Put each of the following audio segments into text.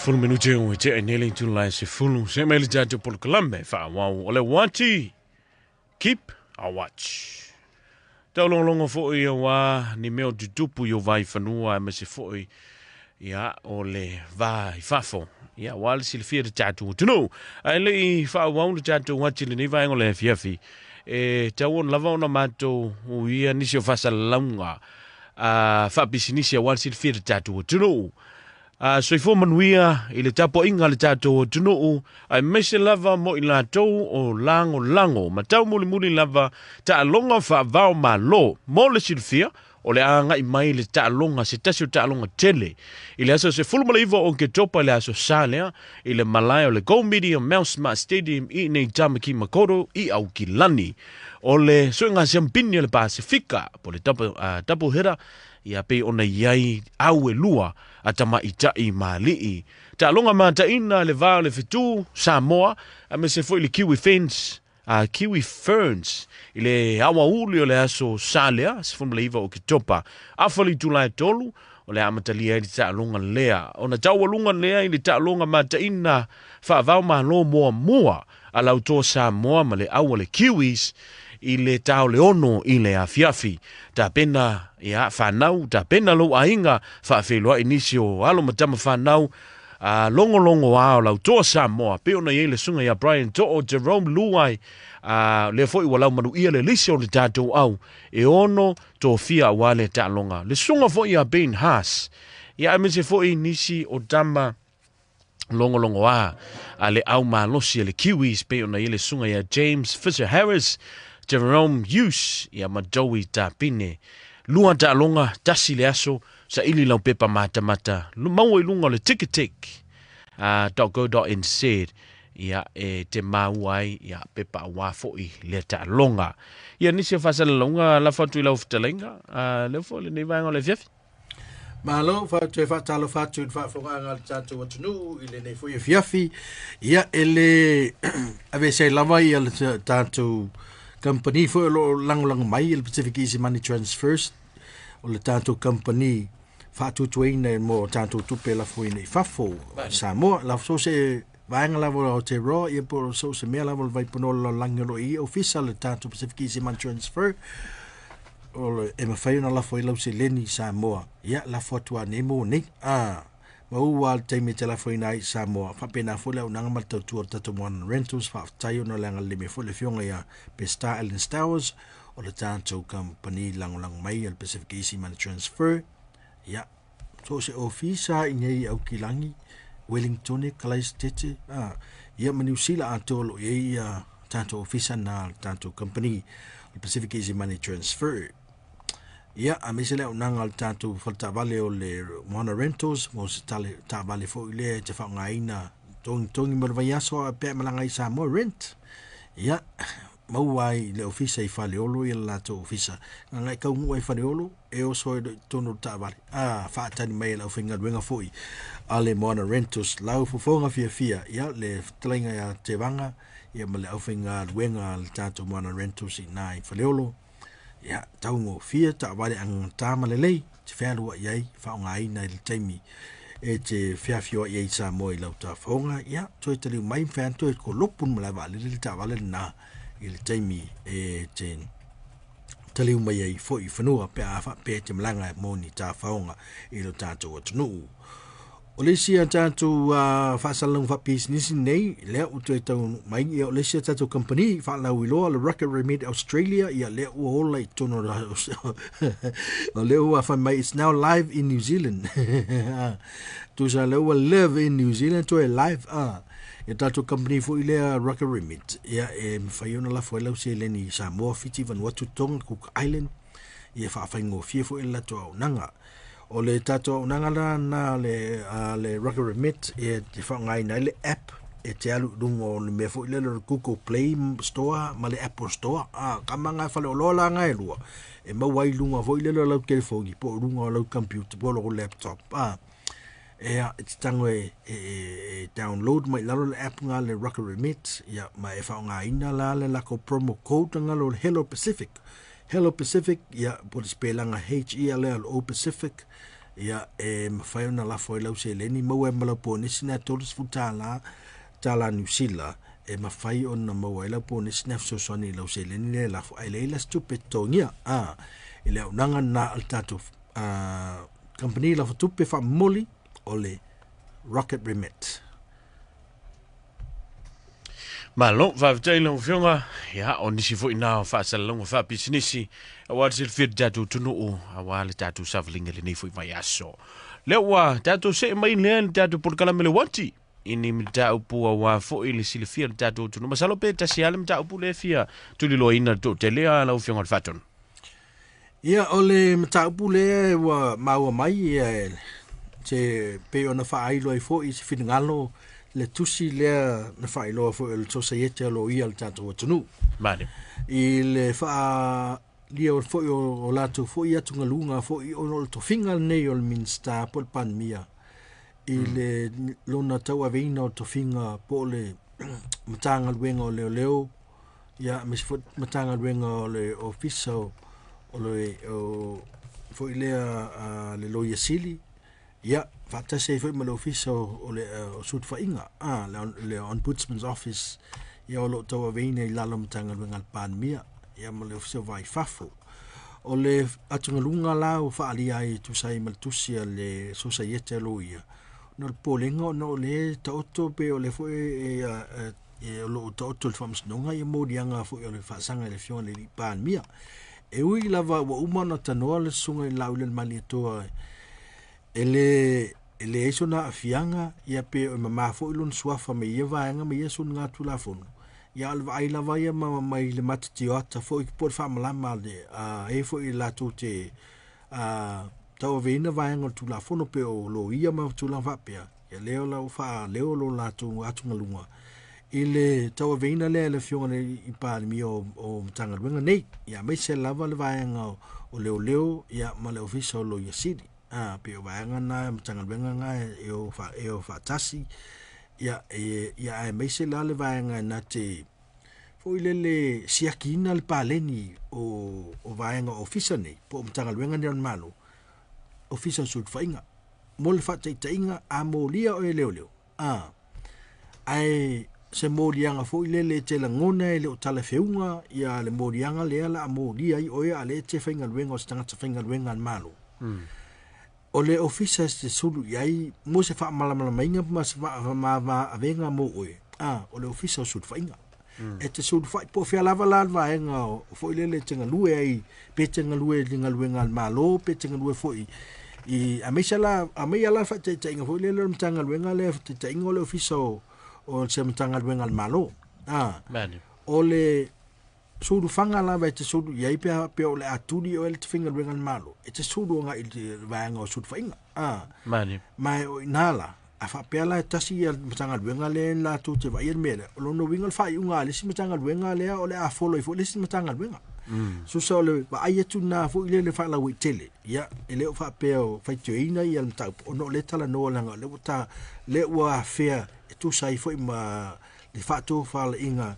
Full minuti o te nele tu lai se fulu se mele jatu Polokalame fa wow ole Uati keep a watch. Tau longo fo ia wa ni meo tutupu yo vai fanua me se fo ia ole vai fafo. Ia wal silfia de jatu tuno. Ai le fa wow de jatu Uati ni vai ngole fiafi. Tau on lava ona mato o ia nisi o fasa launga. Fa bisinisi wal silfia de jatu tuno. So ifo manuia ile tapo inga le tato tunuu ai mese lava mo ila tou o lango matau muli lava ta longa fa vao malo mo le silfia o le anga i mai le ta longa se tasio ta longa tele ile aso se fulma le ivo o Oketopa le aso Savea ile malai o le Go Media Mouse Smart Stadium i nei tamaki makoro i au kilani o le soinga siampini le Pasifika po le tapo hera ia pe ona iai au e lua atama itai malii. Ta longa mata ina le vao le fitu Samoa a me se foi le Kiwi Ferns ile awa uli o le aso Salea se fun leiva o Oketopa afali tulai tolu o le amatalia i ta longa lea ona taua lunga lea i ta longa mata ina fa vao malo mua a lauto Samoa ma le awa le Kiwis i le tau le ono i le afiafi. Ta pena ia whanau, ta pena lo ainga whawhelua inisio alo matama whanau longo ao lau toa Samoa. Pe ona ye le sunga ia Brian To'o Jerome Luai Leofo i walau manu ia le lisio le tatou au e ono Tofia wale ta longa. Le sunga fo ia Ben Haas. Ia amese fo i nisi o tama longo a le au malosi le Kiwis pe ona ye le sunga ia James Fisher Harris Jerome Hughes ia madowi ta pine lua ta longa tasi le aso Seiuli Leaupepe mata mau i lunga le tic .go.nz ia te mauai ia pepa wafo i le ta longa ia nisi fasa le longa la fatu i lauftalenga Leofo le nei vanga le fiafi Malo fatu fatalo fatu Fofoga ngal tatu watunu ile nei foi fiafi ia ele ave sei lava ia tatu company for lo lang mai el Pacific Easy Money Transfers o le tanto company fatu tuina mo tanto tupe la fuine fafo Samoa la so se vanga la vo te ro e por so se me la vo vai pono la langelo i official le tanto Pacific Easy Money Transfer o e ma fai na la foi la se leni Samoa ya la foto anemo ni mau al taimi te la foi nai Samoa fa pena fo le unanga mal tatu tatu mon rentals fa tayo no langa le me fo le fionga ya Peseta Island Towers o le tanto company lang mai el Pacific Easy Money Transfer ya so se ofisa inei au kilangi Wellington Christchurch ya manusila atolo ya tanto ofisa na tanto company el Pacific Easy Money Transfer ia a mesele unanga tanto falta vale o le Moana Rentals mo se tale ta vale fo ile te fa ngaina tong mo vai aso pe malanga i Samoa rent ia mau ai le ofisa i fale olo i Latu ofisa ngai ka ngai fale olo e o so tono ta vale fa tani mai la finga wenga foi ale Moana Rentals lau Fofoga fia ia le tlinga ya te vanga ia male au finga wenga tanto Moana Rentals i nai fale olo ya tau ngo fia ta vale ang tama lelei te whērua iei whaongai nei le taimi e te whiawhioa iei Samoa i lau ta whaonga ya toi te liu mai whanto e ko lopun mala vale le ta vale na i le taimi e te te liu mai iei fo i whanua pe a pe te malanga mo ni ta whaonga i lo tātou atunu o le sia tātou whaasalang whapis nisi nei lea uto e tau mai ia o le sia tātou company whaalau iloa le Rocket Remit Australia ia lea ua ola i tono o lea ua whai mai it's now live in New Zealand tu sa lea ua live in New Zealand to e live ia tātou company fo i lea Rocket Remit ia e mwhaiona la fo e lau se leni Samoa Fiti Vanuatu Tonga Cook Island ia whaafai fie fo i lato au nanga o le tato nangala na le Rocket Remit e te whangai na le app e te alu dungo le me fo le Google Play Store ma le Apple Store kamanga fale o lola ngai lua e mawai lunga fo le lau telefoni po lunga lau computer po lo laptop e it's tango e download mai lalo le app nga le Rocket Remit ya ma e whangai na la le lako promo code nga lo Hello Pacific ya po spelanga HELLO Pacific ia mawhai ona lafo lau se leni mau malau po nisi na tolis futala tala New Zealand mawhai ona mau lau po nisi na fsosoni lau se leni le lafo ai leila stupe tongia ile unanga na altatu company lafo tupe fa moli ole Rocket Remit. Malo fa vtailo fionga ya onisi fo ina fa salongo fa business awar sil fit jatu tunu awal jatu savling le ni fo mai aso lewa jatu se mai len jatu Polokalame le Uati ini mta upu wa fo ile sil fit jatu tunu masalo pe tasial mta upu le fia tuli lo ina to telea la fionga faton ia ole mta upu le wa maua mai te pe ona fa ai lo fo i finngalo le tusi le na fa ilo fo el societe lo ia al tanto tunu mane i le fa lia fo o Latu fo ia tunga lunga fo i ono to fingal nei ol minsta pol pan mia i le lona tau aveina to finga po le matanga luenga o leo ia mes fo matanga luenga o le official o le fo i le lo sili ia fata se foi malo official o le sud fa inga le ombudsman's office ia o lo tawa veina I lalo matanga ngal pan mia ia malo official vai fafo o le atunga lunga la o fa ali ai tu sai mal tusia le societe lo ia no polengo no le toto pe o le foi e lo toto le fams nonga ia modianga foi o le fa sanga le fiona le pan mia e ui lava wa umana tanoa le sunga I laule le mali toa ele eso na afianga ia pe o mama fo ilun suafa me ia vaenga me ia sun nga tu la fon ia alva ai lava ia mai le matitiota fo I por fa malama de e fo I Latu te tau veina vaenga tu la fon pe o lo ia ma tu la va pe ia leo la fa leo lo Latu atu ngalunga ile tau veina le fiona I pa mi o tanga wenga nei ia me se lava le vaenga o leo ia ma le official lo ia sidi pe o vaenga na tanga wenga nga e o fa tasi ia e me se la le vaenga na te fo ile siakina le paleni o vaenga official nei po tanga wenga ni malo official sud fainga mo le fa tainga a molia o leo ai se morianga fo ile te la ngona le o tala feunga ia le morianga le ala molia I o ia le te fainga wenga o stanga te fainga wenga malo o le officers te sulu iai mo se fa malama mainga ma se fa avenga mo oe o le official sud fainga e te sud fa po fia lava la vaenga o fo ile le tenga lue ai pe tenga lue linga luenga malo pe tenga lue fo I amesala fa te tenga fo ile le tanga luenga le te tenga le official o se tanga luenga malo mane o le sudu fanga la vai te sudu iai pe o le aturi o le te finga luenga malo e te sudu nga I te vaenga o sudu fainga mane mai o inala a fa pe la tasi ia matanga luenga le Latu te vai mele o no winga fa unga le si matanga luenga le o le a follow I fo le si matanga luenga so so le va ai tu na fo ile le fa la wi tele ia ele o fa pe o fa joina ia ta o no le tala no langa le ta le wa fair tu sai fo ma le fa tu fa le inga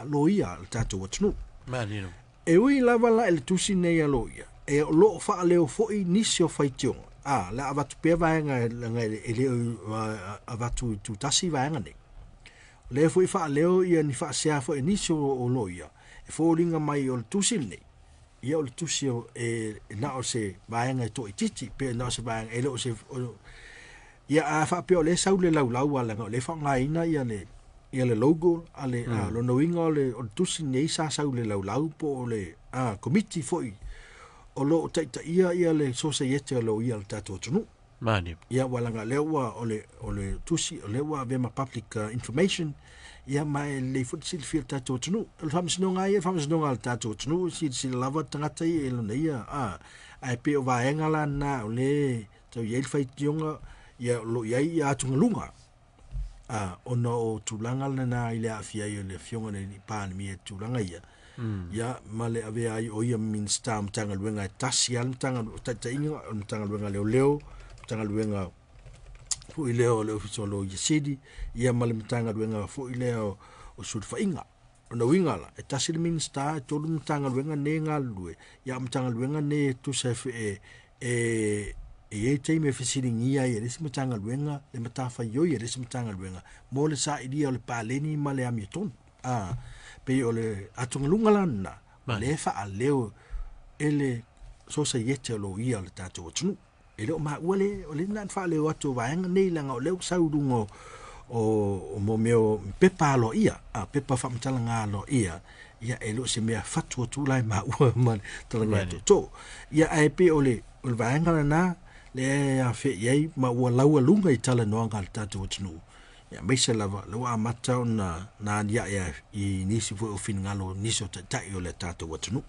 loia le tatu watnu mane no e ui lava la el tusi nei a loia e lo fa leo fo I nisio faitio la avatu pe vaenga nga ele avatu tu tasi vaenga nei le fo I fa leo ia ni fa sia fo nisio o loia e fo ringa mai o tusi nei ia o tusi e na o se vaenga to I titi pe na se vaenga ele o se ia fa pe o le saule lau ala le fa nga ina ia le logo ale lo no winga le o tusi nei sa saule lau po le committee foi o lo taita ia le societe lo ia le tatu tunu mane ia walanga lewa o le tusi o lewa ve ma public information ia mai le fut sil fil tatu tunu le fams no nga ia fams no nga tatu tunu sil lava tangata I lo nei ai pe o vaenga la na le to yel fai tionga ia lo ia tunga lunga ona o tulanga na ile afia I le fionga ni pan mi tulanga ia ia male ave ai o ia min stam tanga luenga tasial tanga tainga tanga luenga leo tanga luenga fu ileo le ofisolo yesidi ia male tanga luenga fu ileo o sud fainga ona wingala e tasil min sta tolu tanga luenga ne ngalue ia tanga luenga ne tu sef e e te me fisiringi ia e resi matanga luenga le matafa yo e resi matanga luenga mo le sa idia o le paleni ma le amiton pe o le atungalunga lana le fa a leo ele so sa yete lo ia le tatu o tunu e le o ma wale o le nan fa le watu vaenga nei langa o le saudungo o mo meo pepa lo ia pepa fa mtalanga lo ia ia e lo se mea fatu tu lai ma ua man talanga to ia ai pe o le vaenga na le a fe ye ma ua laua lunga I tala no ngal tatu o tunu ia mai se lava lo a mata na ia I nisi fu o fin ngalo nisi o tai o le tatu o tunu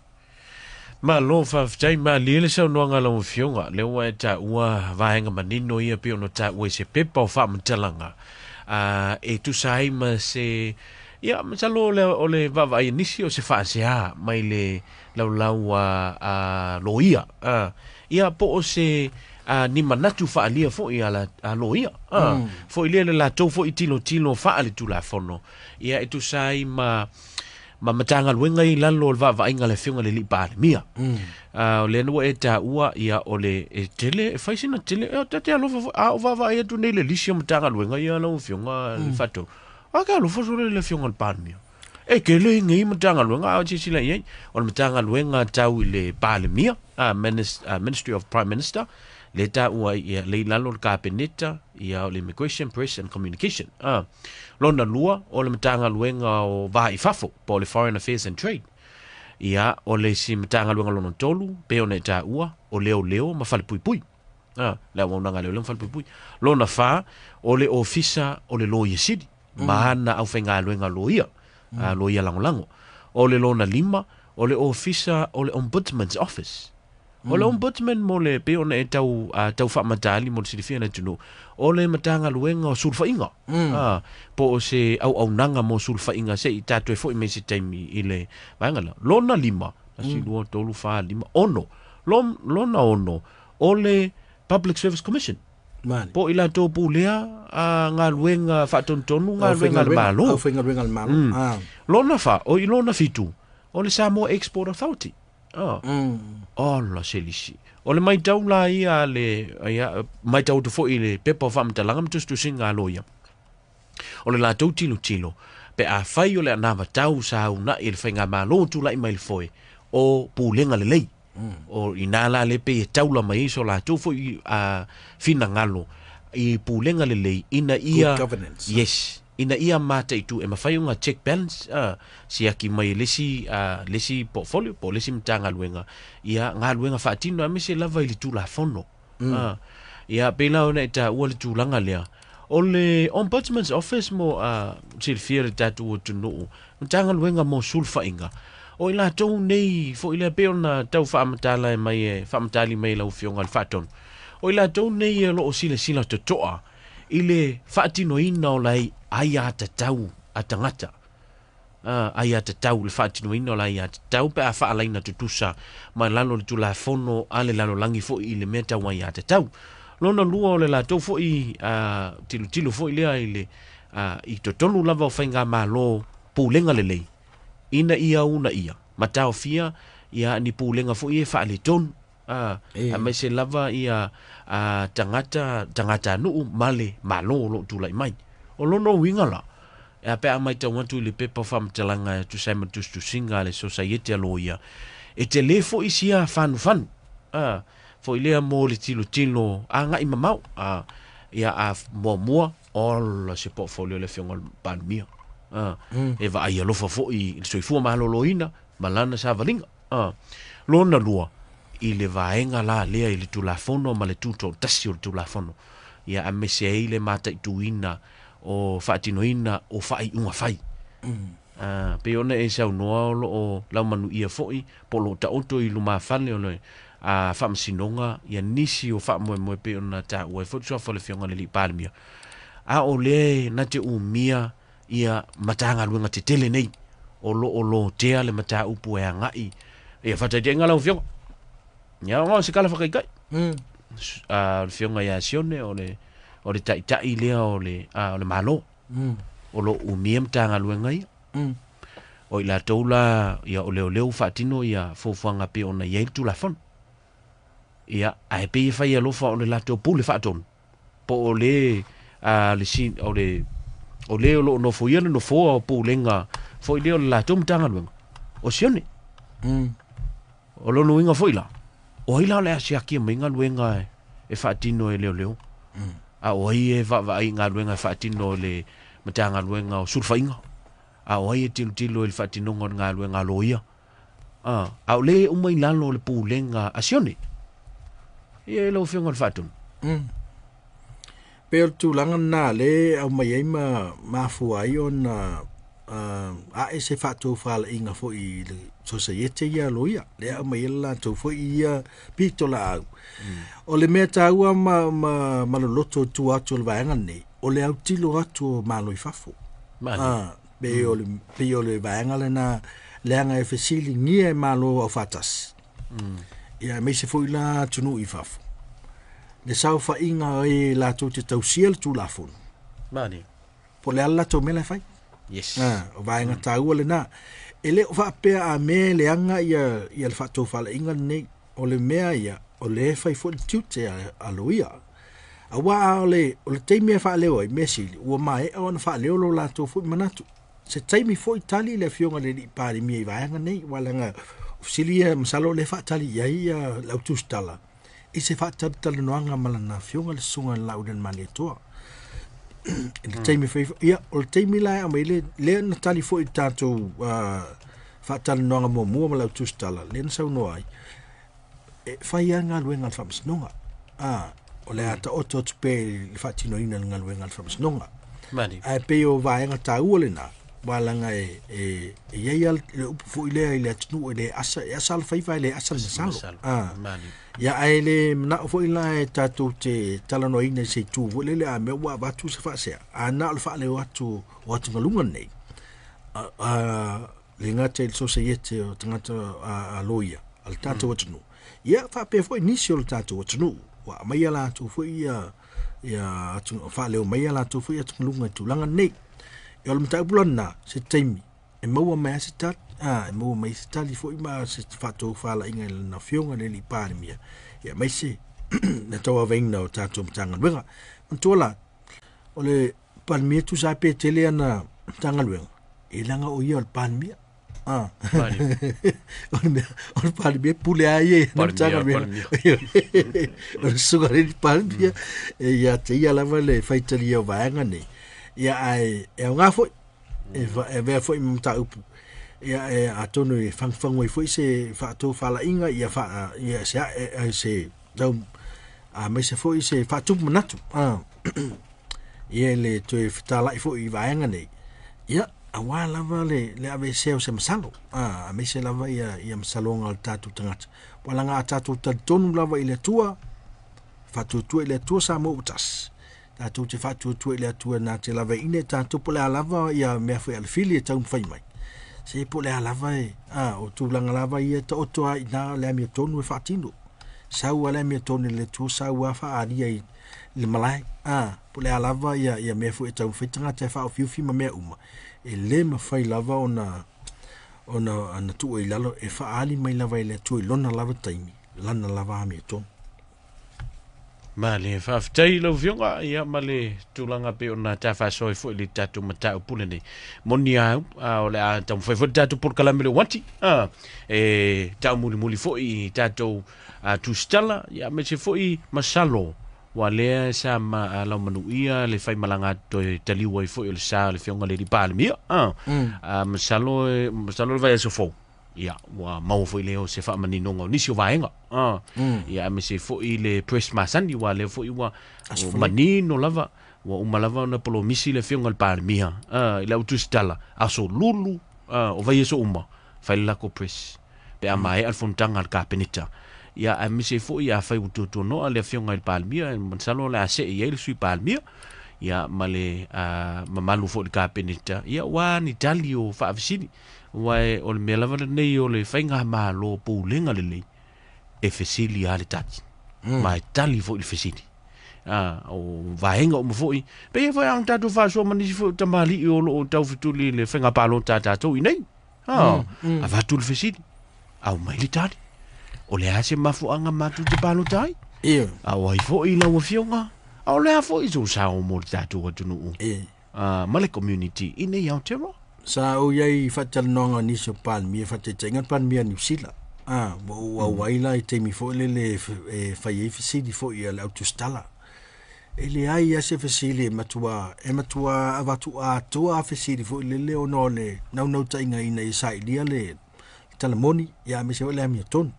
ma lo fa ftai ma le sa no ngala mo fionga le wa ta ua vaenga manino ia pe no ta we se pepa o fa mtalanga e tu sai ma se ia ma lo le o le va vai nisi o se fa se mai le lau lo ia ia po o se ni manatu fa alia fo ia la lo ia fo ile le la to fo itilo fa ale tu la fono ia e tu sai ma matanga luenga I lalo va inga le fiunga le li pa mia o le no e ta ua ia o le e tele e faisina tele e tate alo va e tu nei le lisio matanga luenga ia no fiunga le fato aka lo fo le fiunga le pa mia e ke le ngai matanga luenga a chi sila ia o matanga luenga tau le pa mia Ministry of Prime Minister le ta ua ia le lalo ka peneta ia o le Immigration Press and Communication lona lua o le matanga luenga o vai fafo po le Foreign Affairs and Trade ia o le si matanga luenga lona tolu pe ona ta ua o leo ma fale pui la wona nga leo fale pui lona fa o le ofisa o le lawyer city mana au fenga luenga loia loia langolango o le lona lima o le ofisa o le ombudsman's office o le ombudsman mo le pe ona e tau fa matali mo le silifia na tunu o le matanga luenga o sulfainga po o se au nanga mo sulfainga se I tatu e fo I mesi taimi I le vaingala lona lima asi lua tolu fa lima ono lona ono o le Public Service Commission po ila to pulea nga luenga fa tontonu nga luenga le malo lona fa o I lona fitu o le Samoa Export Authority la selisi o le mai tau la ia le mai tau tu fo I le pepa fa mtalanga mtu singa loia o le la tau tilo pe a fai o le anava tau sa una I le whainga malo tu la I mai le foe o pulenga le lei o inala le pe tau la mai so la tau fo I fina ngalo I pulenga le lei ina ia yes ina ia mata I tu e mawhai unga check balance si aki mai lesi portfolio po lesi mta ngaluenga ia ngaluenga whaatino ame se lava ili tu la fono ia pela ona eta ua le tūlanga lea o le ombudsman's office mo silfia le tatu o tunu mta ngaluenga mo sulfa inga o ila tau nei fo ila peona tau whaamatala whaamatali mai lau fionga le whaaton o ila tau nei lo o sila totoa ile whaatino ina o lai aia tatau atangata aia tatau le whaatino ina o lai aia tatau pe a whaalaina tutusa ma lalo le tula fono ale lalo langi fo I le meta wa aia tatau lona lua o le la tau fo I tilo fo I lea ile I totonu lava o whainga malo pulenga le lei ina ia una ia matao fia ia ni pulenga fo I whaale tonu a mai se lava ia tangata nuu male malo lo tu lai mai o lono wingala e pe mai ta wantu le pepa fam talanga tu sai tu singa le society loia e te lefo isia fan fo ile mo le tilo anga I mamau ia a mo all se portfolio le fiongol pandemia e va ai lo fo I so fu malo loina malana sa valinga lona lua I le vaenga la lea I le tulafono ma le tuto tasi o le tulafono ia a mese e le mata I tuina o whaatinoina o whai unga whai pe ona e sau noa o o lau manu ia foi po lo ta oto I luma whale o le a whaamsinonga ia nisi o whaamoe pe ona ta ue fotua fo le fionga le li palmia a o le na te umia ia matanga luenga te tele nei o lo tea le mata upu e angai ia whataidenga lau fionga ya ngo se kala fakai fionga ya sione o le tai lea o le malo o lo umiem tanga luenga ia o ila toula ia o leo fatino ia fofanga pe ona ia tu la fon ia ai pe fa ia lo fa o le lato pule fa ton po o le le sin o le lo no fo ia no fo po lenga fo ile o le lato mtanga lu o sione o lo no inga fo ila o ila le asia ki minga luenga e fa tino e leo a o e va inga luenga fa tino le mtanga luenga o surfa inga a o e tilo il fa tino nga luenga loia a le o mai lalo le po lenga asione e lo fionga fatun Pero tu langan na le au mai ai ma fu ai ona a ese fatu fala inga fo I society ia loia le au mai la tu fo ia pitola au o le mea taua ma loto tu atu le vaenga nei o le au tilo atu ma loi fafo be o le vaenga le na leanga e fesili ngia ma lo au fatas ia me se fo ila tunu I fafo le sau fa inga e la tu te tausia tu la fon mani po le ala to mele fai yes o vai nga tau le na ele o fa pe a me le anga ia le fa to fa inga nei o le mea ia o le fai fo tu te a loia a wa o le te me fa le o me si o mai o na fa le o la to fo manatu se taimi fo Itali le fionga le di pari mi vai nga nei wala nga silia msalo le fa tali ia la tu stala I se whātata le noanga malana fionga le sunga la udan mani toa. Le teimi whaifa, ia, o le teimi lai ama le na tali fo I tātou whātata le noanga mua ma lau tūstala, le na sau noa ai. Whai a ngā luenga le whamasnonga. O le ata oto tupe le whātino ina ngā luenga le whamasnonga. Mani. Ai pe o vaenga tā ua le na. Walanga iei al le upu fo I le atunu le asa le whaifa le asa le salo. Mani. Ya ai le na fo ila e tatu te talano ina se tu vo le a me wa batu se fa se a na le fa le watu ngalunga nei le ngate il societe o tangata a loia al tatu watu ya fa pe fo initial tatu watu wa mai ala tu fo ia atu fa le mai ala tu fo ia ngalunga tu langa nei yo le mta bulana se taimi e mo ma se tat e mo mai se tali fo ma se fato fala inga na fionga le li parmia ya mai se na to veng no tato mtanga wenga ntola ole parmia tu sa pe tele na tanga wenga ilanga o yo parmia on parmia pule ai na tanga wenga on sugare di parmia ya te ya la vale faitali o vanga ni ya ai e nga fo e ve fo mta upu ia atono e fangfangoi foi se fa to fala inga ia fa ia se dau a me se foi se fa tu manatu ia le to e fitala i foi vaenga nei ia a wala vale le ave se masalo a me se lava ia masalonga al tatu tangata wala nga tatu tonu lava ile tua fa tu ile tua sa mo utas tatu te fa tu ile tua na te lava ine tatu pola lava ia me foi al fili tau fai mai se po le alava o tu langa lava ia to to ai na le mi tonu e fatino sa u le mi tonu le tu sa u fa aria le malai po le alava ia me fu e tau fitanga te fa o fiu ma me uma e le ma fai lava ona ana tu e lalo e fa ali mai lava ile tu e lona lava taimi lana lava mi tonu Male fa ftai lo vionga ia male tulanga pe ona ta fa soi fo le tatu mata pule ni monia o le a tam fo tatu Polokalame le Uati e ta muli fo I tatu tu stala ia me se fo I masalo wa le sa ma la manuia le fai malanga to tali wai fo le sa le fionga le di palmia masalo vai so fo ia wa mau foi leo se fa mani nonga nisi vaenga ia me se foi le press masani wa le foi wa mani no lava wa umalava na polo misi le fionga al parmia ila utustala aso lulu o vai so uma fai la ko press pe amai al fontanga al Agapetos ia me se foi ia fai ututu no le fionga al parmia mansalo la se ia il sui parmia ia male mamalu fo le Agapetos ia wa ni talio fa visini wai o le melava nei o le fainga malo pulenga le e fesili ale tati mai tali fo il fesili o vaenga o mfoi pe fa ang tatu fa so mani fo tamali o lo tau fituli le fainga palo tata to nei a va tu il fesili au mai le tali o le ase mafuanga matu te palo tai. Ia. A wai fo i lau fionga. A o le fo i zo sa o mo tatu o tunu. Male community ine i Aotearoa. Sa o iai whatalonga ni so pan mia whatatenga pan mia New Zealand. Mo waila i te mi fo le whai e fisili fo i ala autostala. Ele ai ase fisili matua avatu a toa fisili fo le o no le nau tainga ina i Seiuli le talamoni ya me se ole mi ton.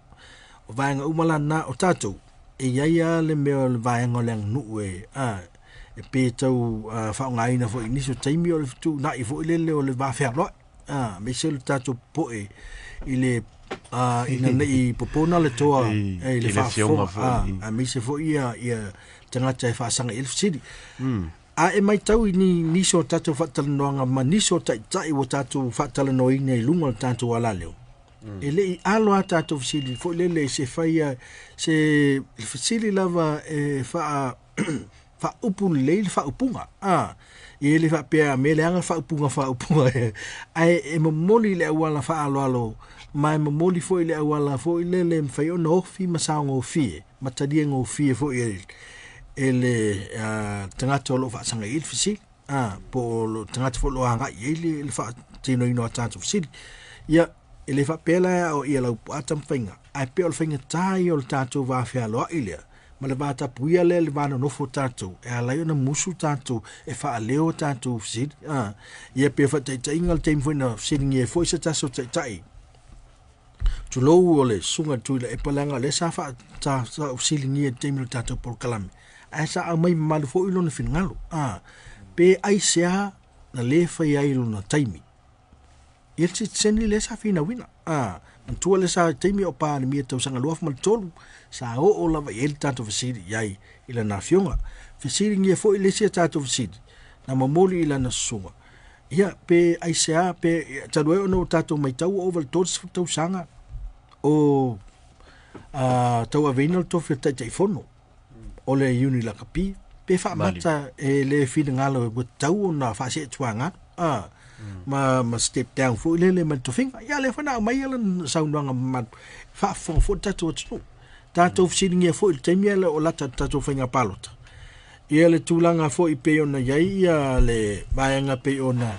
O vaenga umalana o tatou. E iaia le mea le vaenga le nu e e pe tau whaongaina fo iniso taimi o le fitu na i fo le o le vawhea me se le tatou po e i le ina nei popona le toa e le whafonga me se fo ia tangata e whaasanga elf city e mai tau i niso tatou whatalanoanga ma niso tai o tatou whatalanoina i lunga le tatou ala leo e le i alo a tatou fisili fo le se whaia se fisili lava e wha upu le wha upunga i le wha pia me le anga wha upunga e mamoli le awala wha alo mai mamoli fo i le awala fo i le mwhai o na ofi masao ngō fie matadia ngō fie fo i le tangata o lo wha sanga i le fisili po lo tangata fo lo anga i le wha tino ino a tatou fisili ia e le whapela o ia lau puata mwhainga ai pe o le whainga tai o le tatou wawhea loa i lea ma le vata puia le vana nofo tatou e alai ona musu tatou e wha leo tatou fisili ia pe whataitai ngal teim fwina fisili ngie fwoi sa taso taitai tulou o le sunga tuila e palanga le sa wha ta fisili ngie teim le tatou Polokalame ai sa au mai malu fo ilo na finangalo pe ai sea na le whai ai lo na taimi ia te seni le sa fina wina mantua le sa teimi o pa ni mia tau sanga luaf mal tolu sa o lava i ele tatou fisili iai ila na fionga fisili ngia fo i le sia tatou fisili na mamoli ila na sunga ia pe aisea pe tadue ono tatou mai tau o val toris tau sanga o tau aveina le tofi tai fono o le uni la kapi pe fa mata e le fina ngalo e tau na fa se tuanga ma step down fo le man to finga ya le fana mai ala saunanga man fa fo tatou tatou fisili ngia fo i taimiele o lata tatou whainga palota. Ia le tūlanga fo i pe ona iai ia le vaenga pe ona.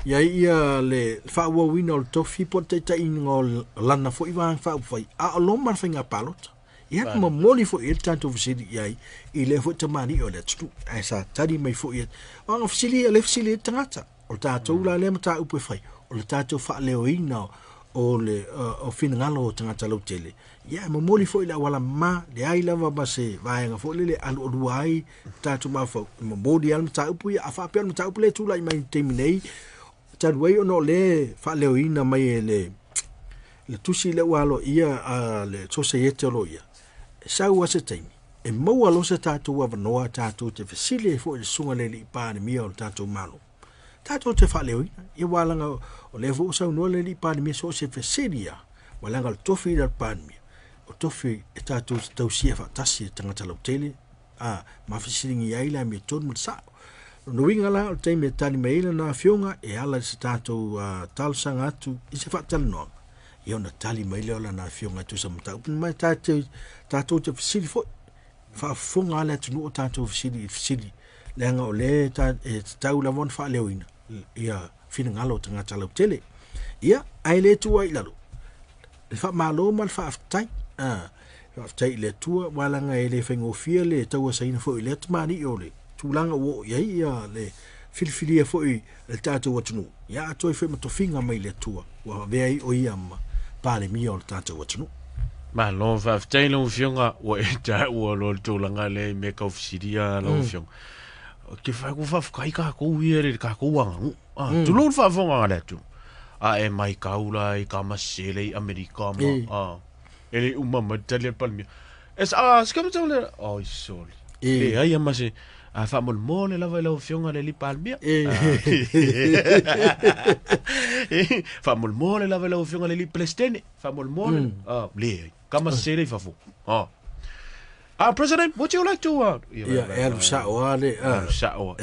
Iai ia le whaawawina o le tofi po teita inga o lana fo i vang whaawhai. A o loma whainga palota. Ia kuma moli fo i tatou fisili iai i le fo tamani o le tunu. Ai sa tari mai fo i anga fisili le fisili tangata. O tatou la le mata upe whai. O le tatou wha leo ina o le o finangalo o tangata lau tele. Ia mamoli fo ila wala ma le ai lava ba se vaenga fo le alu oduai tatu ma fo mamoli al mata upu ia afa pe mata upu le tula i mai teminei tadwei ono le fa leoina mai le tusi le walo ia le societe lo ia sa wa se taimi e mo alo se tatu wa noa tatu te fisili fo le sunga le li pa ni mia o tatu malo tatu te fa leoina ia wala o le fo sa no le li pa ni mia so se fisilia wala ngal tofi da pa ni o tofi e tatu tausia fa tasi tangata lau tele ma fisilingi ai la mi ton mo sa no winga la o te me tani meila na fionga e ala se tatu tal sanga atu i se fa tal no io na tali meila la na fionga tu sa mata mai tatu te fisili fo fa fonga la tu no tatu fisili lenga o le tau la von fa leoina ia fina ngalo tangata lau tele ia ai le tu ai lalo fa malo mal fa aftai aftai le tua wala nga ele fengo fia le tau sa ina fo le tmani ole tulanga wo ia le filfilia fo le tatu watunu ya toi fe mato finga mai le tua wa vei o ia ma pale mi o tatu watunu ma lo fa aftai lo fionga wo ta wo lo tulanga le me ka ofisiria lo fiong ke fa ku fa kai ka ko wiere ka ko wanga tu lo fa fonga le tu e mai kaula i ka masele i Amerika ma ele uma matalia palmia es skam tole ai sol ai ama se fa mol la vai la fionga le li palmia fa mol la vai la fionga le li plestene fa mol le ka masele fa fu President, would you like to? El Samoa le. Samoa.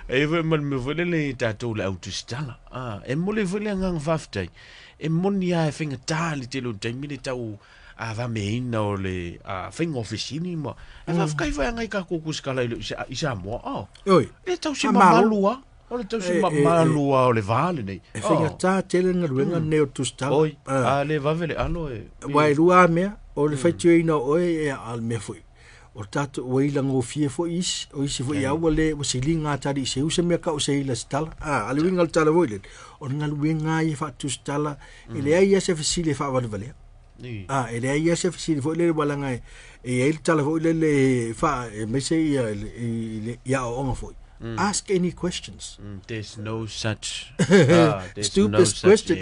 Even me vele tatou le autustala. Mole vele ngang vaftai. Monia finga tali te lo taimile tau va meina o le finga officini mo. Va fkai vai ngai ka kukuskala i Samoa. Oi. E tau si malua. O le tau si malua o le vale nei. E finga tā tele ngaruenga neo tustala. Oi. Le vavele alo e. Wai rua mea. O le whaitio ina oe e al mea fui. O tātou o ilang o fie fo isi. O isi fo i awa le o se li ngā tari se usa mea ka o se ila stala. Alui ngal tala voilen. O ngal ue ngā i whatu stala. E le ai ase fasile wha wale valea. E le ai ase fasile fo le wala ngai. E eil tala fo le wha e mese ia o onga fo. Ask any questions. There's no such stupid question.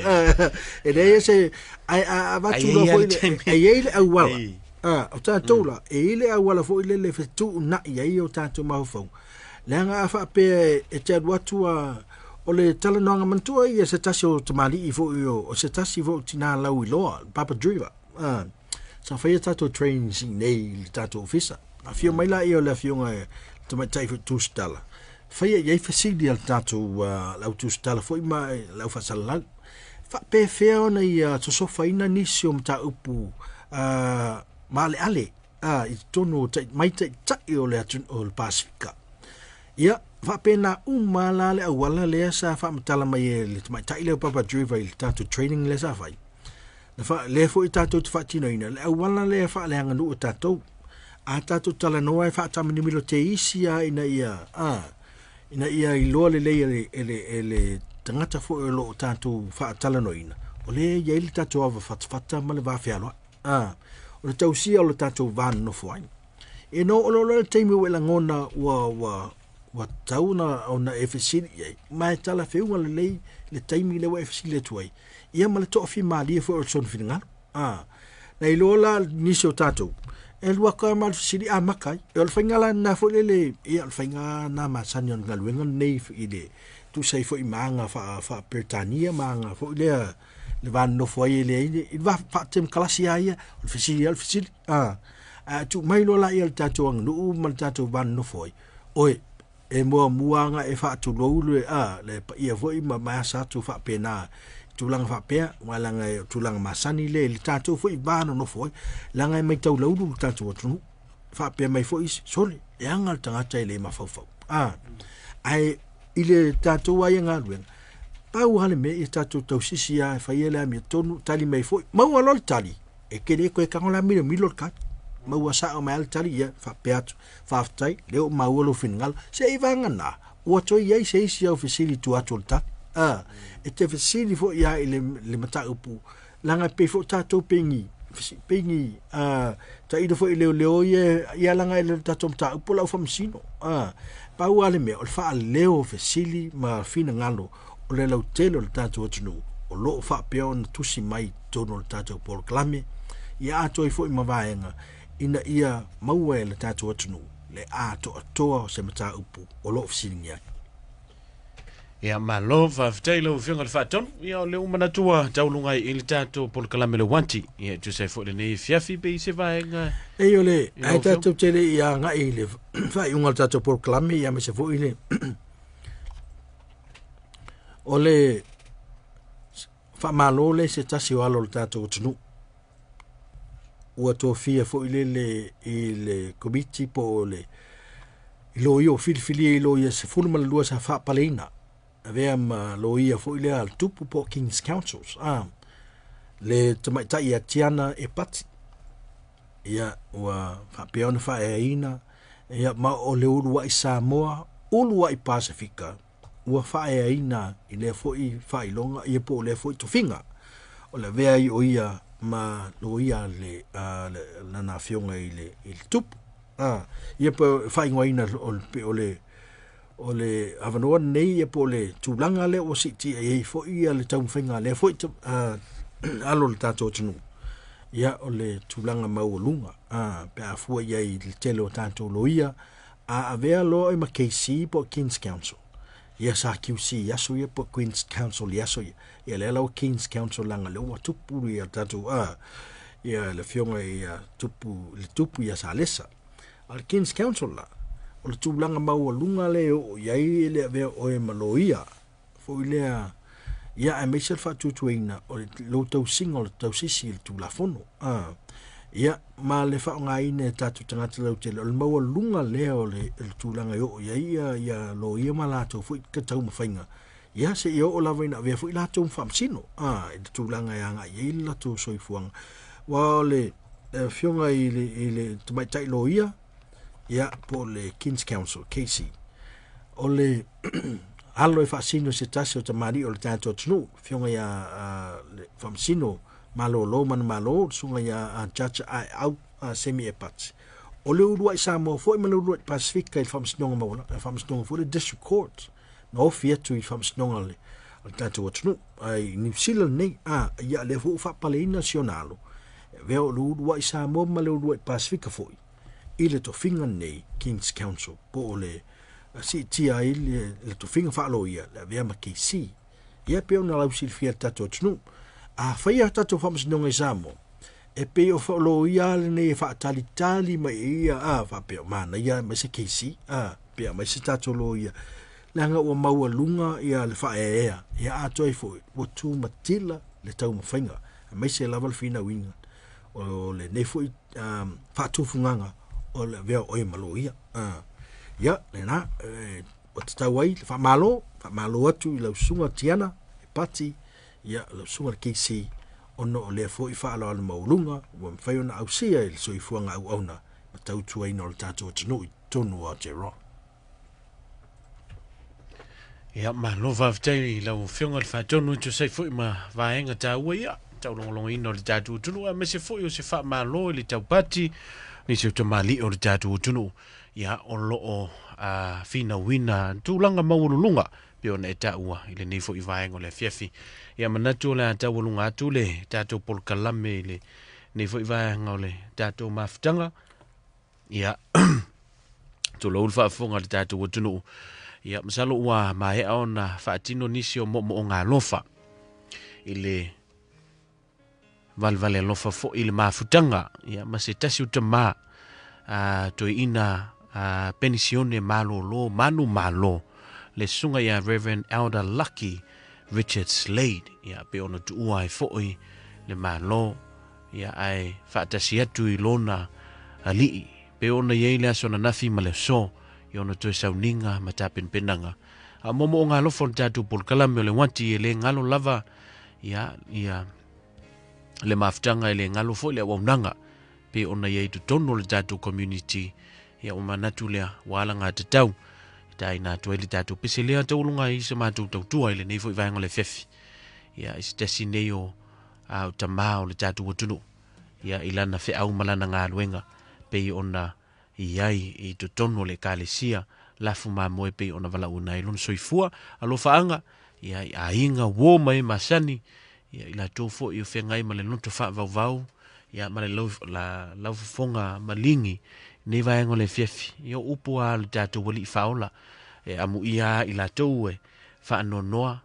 E le ai ase a watu la fo le. E eil au wala. O tātou la, e ile a wala fo ile le whetu na i ai o tātou mahufau. Leanga a whape e te aduatua o le talanoanga mantua i e se tasi o tamari i fo i o se tasi fo tina lau i loa, Papa Driver. Sa whaia tātou trains i nei le tātou ofisa. A fio mai la i o le fionga e tamai tai fo tūstala. Whaia i ei fasili al tātou lau tūstala fo i mai lau whasalau. Whape whea ona i tosofa ina nisi o mta upu Male ale, i tono mai tai o le Pasifika. Ia, whapena umala le awala lea sa whamatala mai e le mai tai leo Papa Driver i le tātou training le sa whai. Le fo i tātou te whatino ina, le awala lea wha le hanganu o tātou. A tātou tala noa e whatamini milo te isi a ina ia i loa le lei le tangata fo e lo o tātou whaatala no ina. O le ia ili tātou awa whatawhata ma le wawhialoa. O le tausia o le tātou vāna no fuai. E no o le teimi wela ngona wa tauna o na e whesiri iei. Mai tala whiunga le lei, le teimi le wa e whesiri le tuai. Ia ma le toa whi maalia fo o le son whiringaru. Na i lola nisi o tātou. E lua koe ma le whesiri a makai. E o le whaingala na fo le ia le whainga na masani o ngaluenga nei i le. Tu sei fo i maanga wha Britania maanga fo i lea. Le van no foi le i va fatem kalasi ia o fisili tu mai lo la il tatu ang no mal tatu van no foi oi e mo muanga e fa tu lo le ia foi ma sa tu fa pena tu lang fa pe wala nga tu lang masani le tatu foi van no foi la nga mai tau lo tatu tu fa pe mai foi soli e angal tanga tele ma fa ai ile tatu ai nga luen pau hale me i tātou tausisi a e whaiele a mi tonu tali mai foi. Mau alol tali. E kere koe kangola milo milor kat. Mau asa o mai al tali ia. Whapeatu. Whaftai. Leo mau alo whingal. Se i vangana. Ua toi iei se isi au whisili tu atul tak. E te whisili fo ia i le mata upu. Langa pe fo tātou pengi. Pengi. Ta ido fo i leo ia langa i le tātou mata upu lau whamsino. Pau ale me. O le wha leo whisili ma whina ngalo. O le lau tele o le tātou atunu, o loo whapea na tusi mai tono le tātou Polokalame, ia ato i fo i mawaenga, ina ia maua e le tātou atunu, le ato atoa o se mata upu, o loo fisiringi ai. Ia malo, whawhitai lau whiunga le whaton, ia o leo manatua taulungai i le tātou Polokalame le Uati, ia tu sei fo le nei fiafi pe i se vaenga. E o le, ai tātou tele ia ngai le whaiunga le tātou Polokalame, ia me se fo i le o le whamalo le se tasi o alo le tātou tunu. Ua tō fia fo i le komiti po o le ilo i o filifili e ilo i se fulma le lua sa whapaleina. A vea ma lo i a fo i le al tupu po King's Councils. Le tamaitai a tiana e pati. Ia ua whapeona whaeaina. Ia ma o le urua i Samoa, urua i Pasifika. Ua whae aina i le foi whae longa i po le foi tofinga. O le vea i o ia ma lo ia le nana fionga i le tupu. I po whae ngoaina o le avanoa nei i po le tūlanga le o siti e foi ia le taumwhinga le foi alo le tātou tunu. Ia o le tūlanga mau lunga. Pe a fua ia i le tele o tātou lo ia. A vea lo i ma KC po King's Council. Ia sa QC yaso ia po Queen's Council yaso ia le lau King's Council langa le ua tupuru ia tatu ia le fionga ia tupu ia salesa al King's Council la o le tūlanga mau lunga le o iai le vea o e maloia fo ilea ia e meisel whatutuina o le lo tau singa o le tau sisi le tūlafono ia ma le whaonga ine tatu tangata lau te le mau lunga le o le tūlanga o iai ia lo ia malato fo i katau mawhainga ia se ia o lawa ina vea fo i lato mwhamsino i le tūlanga ia nga iai lato soifuanga wa le fionga i le tumaitai lo ia po le King's Council, KC. O le alo e whaasino se tasi o tamari o le tātou tunu, fionga ia le whamsino malo lo manu malo, sunga ia jaja ai au semi e pats. O le urua i Samoa, fo i manu urua i Pasifika i whamsinonga mauna, i whamsinonga fo le District Court, na ofi atu i whamsinonga le tātou tunu, ai New Zealand nei, ia le fo whapale i nasionalo, veo le urua i Samoa ma le urua i Pasifika fo i le tofinga nei King's Council po le si tia i le tofinga whaalo ia le vea ma KC ia peo na lau silfia tato tunu whaia tato whamasinonga i Samoa e peo whaalo ia le nei whaatalitali mai ia whapeo mana ia mai se KC peo mai se tato lo ia le hanga ua maua lunga ia le whaea ia ato ai fo watu matila le tau mawhainga mai se laval fina winga o le nei fo whaatufunganga o le vea oi malo ia ia le na o te tau ai le whamalo atu i lau sunga tiana e pati ia lau sunga le KC ono o lea fo i whaalo ala maulunga ua mwhai ona au sia i le soifuanga au auna ma tau tua ina o le tātou tanu i tonu a Jero ia malo vavtei lau fionga le whaatonu tu sei fo i ma vaenga tāua ia tau longolongo ina o le tātou tunu a me se fo i o se whamalo i le tau pati ni se tamali o le tātou tunu ia o loo fina wina tūlanga maululunga pe ona e taua i le nifo i vaenga o le fiafi ia manatu o le tāua lunga atu le tātou Polokalame le nifo i vaenga o le tātou mafutanga ia to lo whaafonga le tātou tunu ia masalo ua mahea o na whaatino nisi o mo o ngā lofa i le valvale lofa fo i le mafutanga ia ma se tasi utama to ina penisione malo lo manu malo le sunga ia Reverend Elder Lucky Richard Slade ia pe ona tuua e fo i le malo ia ai fatasi atu i lona ali pe ona ye le sona nafi male so i ona to sauninga mata penanga a momo nga lo fon tatu Polokalame le wanti le ngalo lava ia le maftanga le ngalo fo le waunanga pe ona ye to tono le tatu community ia o manatu le wala nga te tau tai na to le tatu piselea to lunga i se matu to tua ile nei fo i vaenga le fefi ia is desineo au tamao le tatu tunu ia ilana fe au malana nga luenga pe ona iai i to tono le kalesia lafu ma moe pe ona vala una ilon soifua alo faanga ia ainga wo mai masani ia ila tofo i fengai male lonto fa vau ia male la fonga malingi ne vaenga le fefi ia upu a le tatu wali faola e amu ia ila to e fa nonoa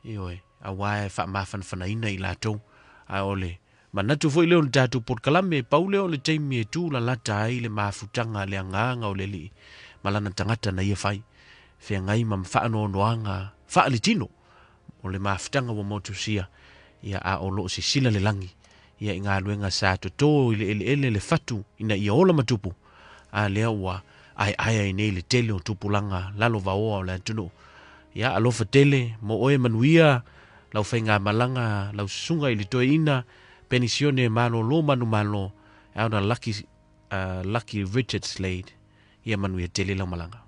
io a wae fa mafan fanaina ila to a ole manatu foi le tatu Polokalame paule o le taimi e tu la lata ai le mafutanga le anganga o le li malana tangata na ia fai fe ngai mam fa nonoanga fa litino o le mafutanga wo motusia ia a olo si sila le langi ia inga luenga sa to ile le fatu ina ia ola matupu a lea ua ai nei le tele o tupulanga lalo vaoa o le tunu ia alofa tele mo oe manuia lau whainga malanga lau sunga ili toe ina penisione malo lo manu malo au na Lucky Richard Slade ia manuia tele lau malanga